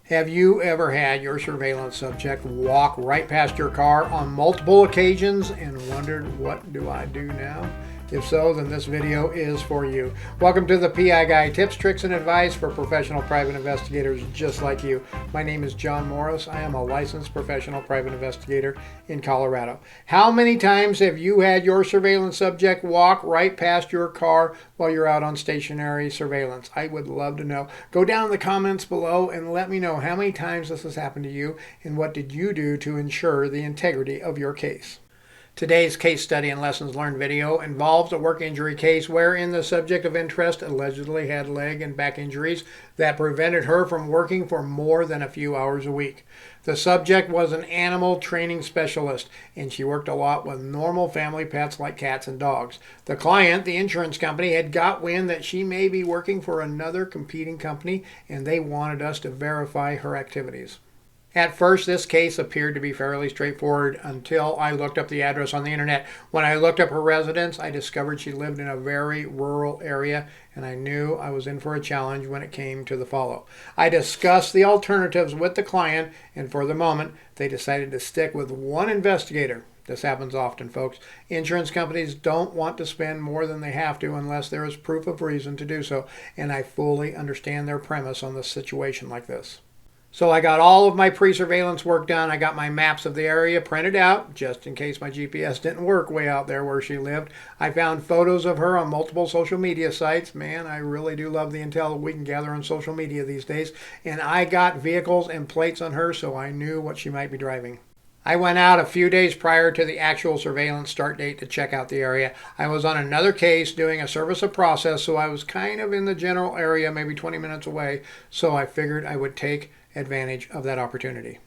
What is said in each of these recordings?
Have you ever had your surveillance subject walk right past your car on multiple occasions and wondered, what do I do now? If so, then this video is for you. Welcome to the PI Guy, tips, tricks, and advice for professional private investigators just like you. My name is John Morris. I am a licensed professional private investigator in Colorado. How many times have you had your surveillance subject walk right past your car while you're out on stationary surveillance? I would love to know. Go down in the comments below and let me know how many times this has happened to you and what did you do to ensure the integrity of your case. Today's case study and lessons learned video involves a work injury case wherein the subject of interest allegedly had leg and back injuries that prevented her from working for more than a few hours a week. The subject was an animal training specialist, and she worked a lot with normal family pets like cats and dogs. The client, the insurance company, had got wind that she may be working for another competing company, and they wanted us to verify her activities. At first, this case appeared to be fairly straightforward until I looked up the address on the internet. When I looked up her residence, I discovered she lived in a very rural area, and I knew I was in for a challenge when it came to the follow. I discussed the alternatives with the client, and for the moment, they decided to stick with one investigator. This happens often, folks. Insurance companies don't want to spend more than they have to unless there is proof of reason to do so, and I fully understand their premise on the situation like this. So I got all of my pre-surveillance work done. I got my maps of the area printed out, just in case my GPS didn't work way out there where she lived. I found photos of her on multiple social media sites. Man, I really do love the intel we can gather on social media these days. And I got vehicles and plates on her, so I knew what she might be driving. I went out a few days prior to the actual surveillance start date to check out the area. I was on another case doing a service of process, so I was kind of in the general area, maybe 20 minutes away, so I figured I would take advantage of that opportunity.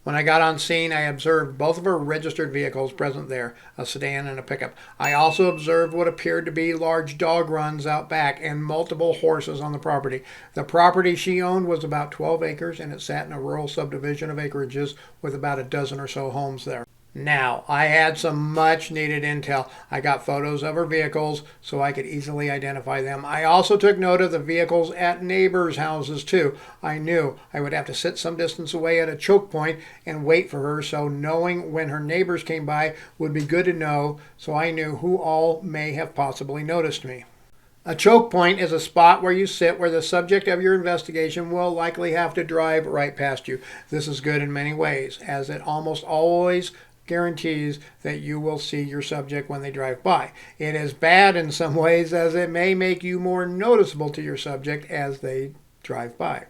When I got on scene, I observed both of her registered vehicles present there, a sedan and a pickup. I also observed what appeared to be large dog runs out back and multiple horses on the property. The property she owned was about 12 acres, and it sat in a rural subdivision of acreages with about a dozen or so homes there. Now, I had some much needed intel. I got photos of her vehicles so I could easily identify them. I also took note of the vehicles at neighbors' houses too. I knew I would have to sit some distance away at a choke point and wait for her, so knowing when her neighbors came by would be good to know, so I knew who all may have possibly noticed me. A choke point is a spot where you sit where the subject of your investigation will likely have to drive right past you. This is good in many ways, as it almost always guarantees that you will see your subject when they drive by. It is bad in some ways, as it may make you more noticeable to your subject as they drive by.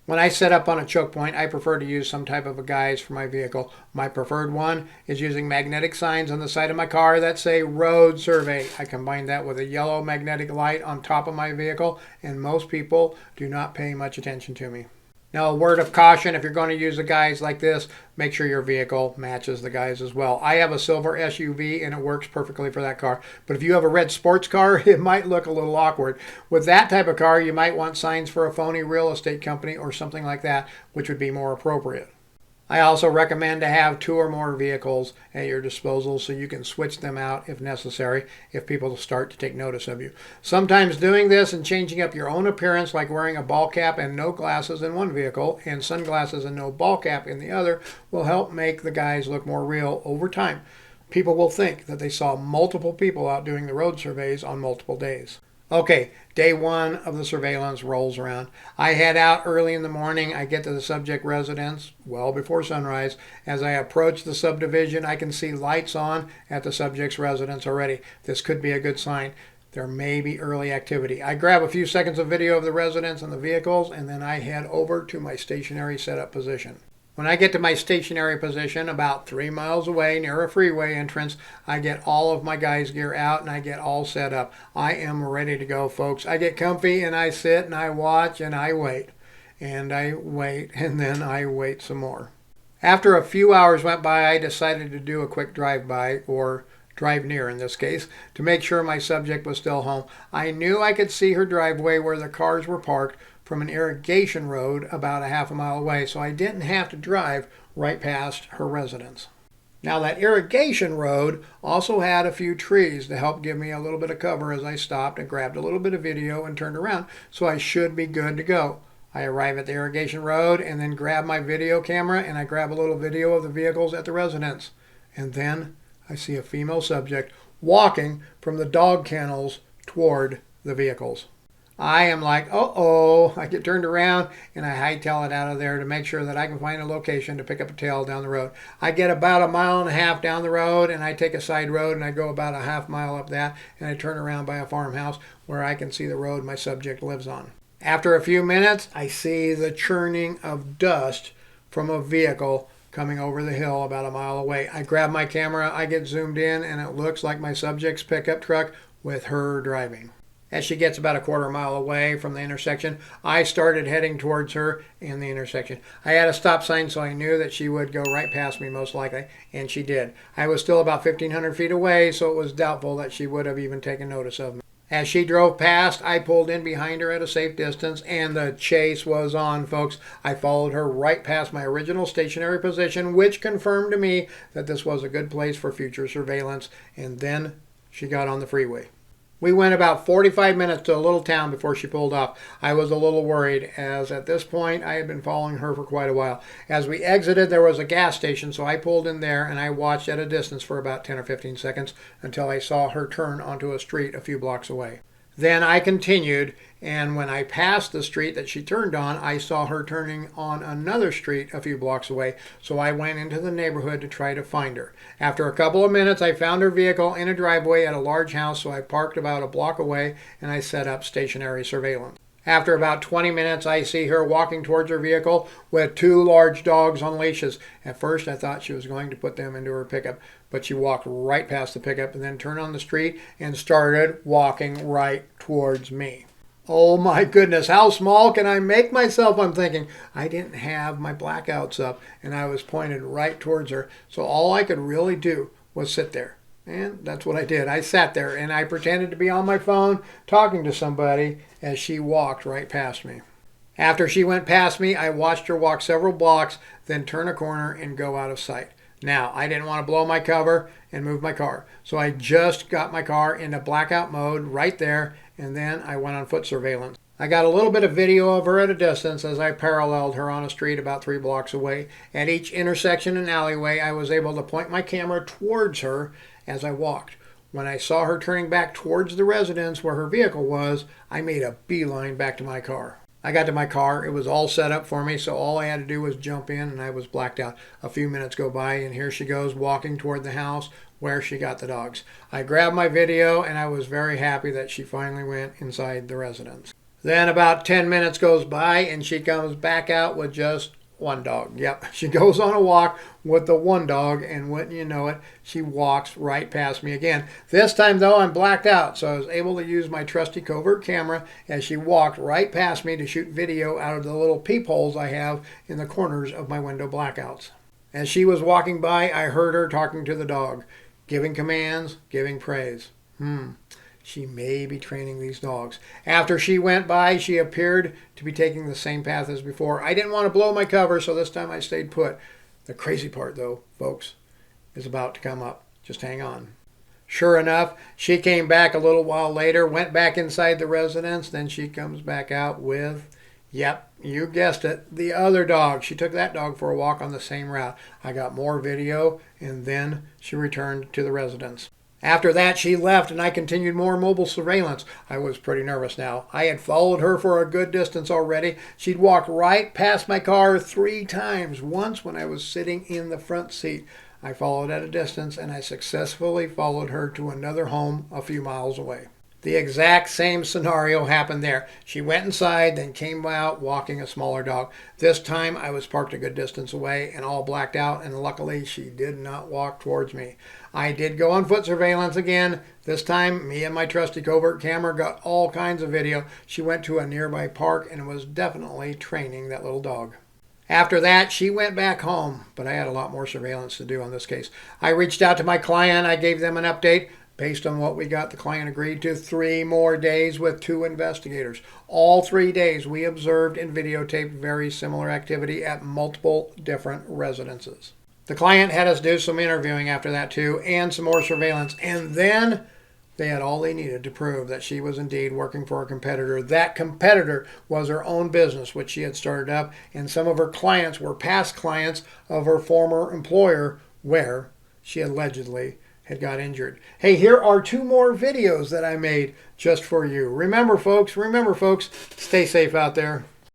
When I set up on a choke point, I prefer to use some type of a guise for my vehicle. My preferred one is using magnetic signs on the side of my car that say road survey. I combine that with a yellow magnetic light on top of my vehicle, and most people do not pay much attention to me. Now, a word of caution, if you're going to use a guise like this, make sure your vehicle matches the guise as well. I have a silver SUV and it works perfectly for that car. But if you have a red sports car, it might look a little awkward. With that type of car, you might want signs for a phony real estate company or something like that, which would be more appropriate. I also recommend to have 2 or more vehicles at your disposal so you can switch them out if necessary if people start to take notice of you. Sometimes doing this and changing up your own appearance, like wearing a ball cap and no glasses in one vehicle and sunglasses and no ball cap in the other, will help make the guys look more real over time. People will think that they saw multiple people out doing the road surveys on multiple days. Okay, day 1 of the surveillance rolls around. I head out early in the morning. I get to the subject residence well before sunrise. As I approach the subdivision, I can see lights on at the subject's residence already. This could be a good sign. There may be early activity. I grab a few seconds of video of the residence and the vehicles, and then I head over to my stationary setup position. When I get to my stationary position about 3 miles away near a freeway entrance, I get all of my guys' gear out and I get all set up. I am ready to go, folks. I get comfy and I sit and I watch and I wait. And I wait and then I wait some more. After a few hours went by, I decided to do a quick drive-by, or drive near in this case, to make sure my subject was still home. I knew I could see her driveway where the cars were parked from an irrigation road about a half a mile away, so I didn't have to drive right past her residence. Now, that irrigation road also had a few trees to help give me a little bit of cover as I stopped and grabbed a little bit of video and turned around, so I should be good to go. I arrive at the irrigation road and then grab my video camera and I grab a little video of the vehicles at the residence. And then I see a female subject walking from the dog kennels toward the vehicles. I am like, uh-oh. I get turned around and I hightail it out of there to make sure that I can find a location to pick up a tail down the road. I get about 1.5 miles down the road and I take a side road and I go about 1/2 mile up that and I turn around by a farmhouse where I can see the road my subject lives on. After a few minutes, I see the churning of dust from a vehicle coming over the hill about 1 mile away. I grab my camera, I get zoomed in, and it looks like my subject's pickup truck with her driving. As she gets about 1/4 mile away from the intersection, I started heading towards her in the intersection. I had a stop sign, so I knew that she would go right past me most likely, and she did. I was still about 1,500 feet away, so it was doubtful that she would have even taken notice of me. As she drove past, I pulled in behind her at a safe distance, and the chase was on, folks. I followed her right past my original stationary position, which confirmed to me that this was a good place for future surveillance, and then she got on the freeway. We went about 45 minutes to a little town before she pulled off. I was a little worried, as at this point I had been following her for quite a while. As we exited, there was a gas station, so I pulled in there and I watched at a distance for about 10 or 15 seconds until I saw her turn onto a street a few blocks away. Then I continued, and when I passed the street that she turned on, I saw her turning on another street a few blocks away, so I went into the neighborhood to try to find her. After a couple of minutes, I found her vehicle in a driveway at a large house, so I parked about a block away, and I set up stationary surveillance. After about 20 minutes, I see her walking towards her vehicle with 2 large dogs on leashes. At first, I thought she was going to put them into her pickup, but she walked right past the pickup and then turned on the street and started walking right towards me. Oh my goodness, how small can I make myself? I'm thinking. I didn't have my blackouts up and I was pointed right towards her, so all I could really do was sit there. And that's what I did. I sat there and I pretended to be on my phone talking to somebody as she walked right past me. After she went past me, I watched her walk several blocks, then turn a corner and go out of sight. Now, I didn't want to blow my cover and move my car, so I just got my car into blackout mode right there, and then I went on foot surveillance. I got a little bit of video of her at a distance as I paralleled her on a street about 3 blocks away. At each intersection and alleyway, I was able to point my camera towards her as I walked. When I saw her turning back towards the residence where her vehicle was, I made a beeline back to my car. I got to my car. It was all set up for me, so all I had to do was jump in and I was blacked out. A few minutes go by and here she goes walking toward the house where she got the dogs. I grabbed my video and I was very happy that she finally went inside the residence. Then about 10 minutes goes by and she comes back out with just 1 dog. Yep, she goes on a walk with the 1 dog, and wouldn't you know it, she walks right past me again. This time, though, I'm blacked out, so I was able to use my trusty covert camera as she walked right past me to shoot video out of the little peepholes I have in the corners of my window blackouts. As she was walking by, I heard her talking to the dog, giving commands, giving praise. She may be training these dogs. After she went by, she appeared to be taking the same path as before. I didn't want to blow my cover, so this time I stayed put. The crazy part, though, folks, is about to come up. Just hang on. Sure enough, she came back a little while later, went back inside the residence, then she comes back out with, yep, you guessed it, the other dog. She took that dog for a walk on the same route. I got more video, and then she returned to the residence. After that, she left, and I continued more mobile surveillance. I was pretty nervous now. I had followed her for a good distance already. She'd walked right past my car 3 times, once when I was sitting in the front seat. I followed at a distance, and I successfully followed her to another home a few miles away. The exact same scenario happened there. She went inside, then came out walking a smaller dog. This time I was parked a good distance away and all blacked out, and luckily she did not walk towards me. I did go on foot surveillance again. This time me and my trusty covert camera got all kinds of video. She went to a nearby park and was definitely training that little dog. After that, she went back home, but I had a lot more surveillance to do on this case. I reached out to my client. I gave them an update. Based on what we got, the client agreed to 3 more days with 2 investigators. All 3 days we observed and videotaped very similar activity at multiple different residences. The client had us do some interviewing after that too, and some more surveillance. And then They had all they needed to prove that she was indeed working for a competitor. That competitor was her own business, which she had started up, and some of her clients were past clients of her former employer, where she allegedly had got injured. Hey, here are 2 more videos that I made just for you. Remember, folks, stay safe out there.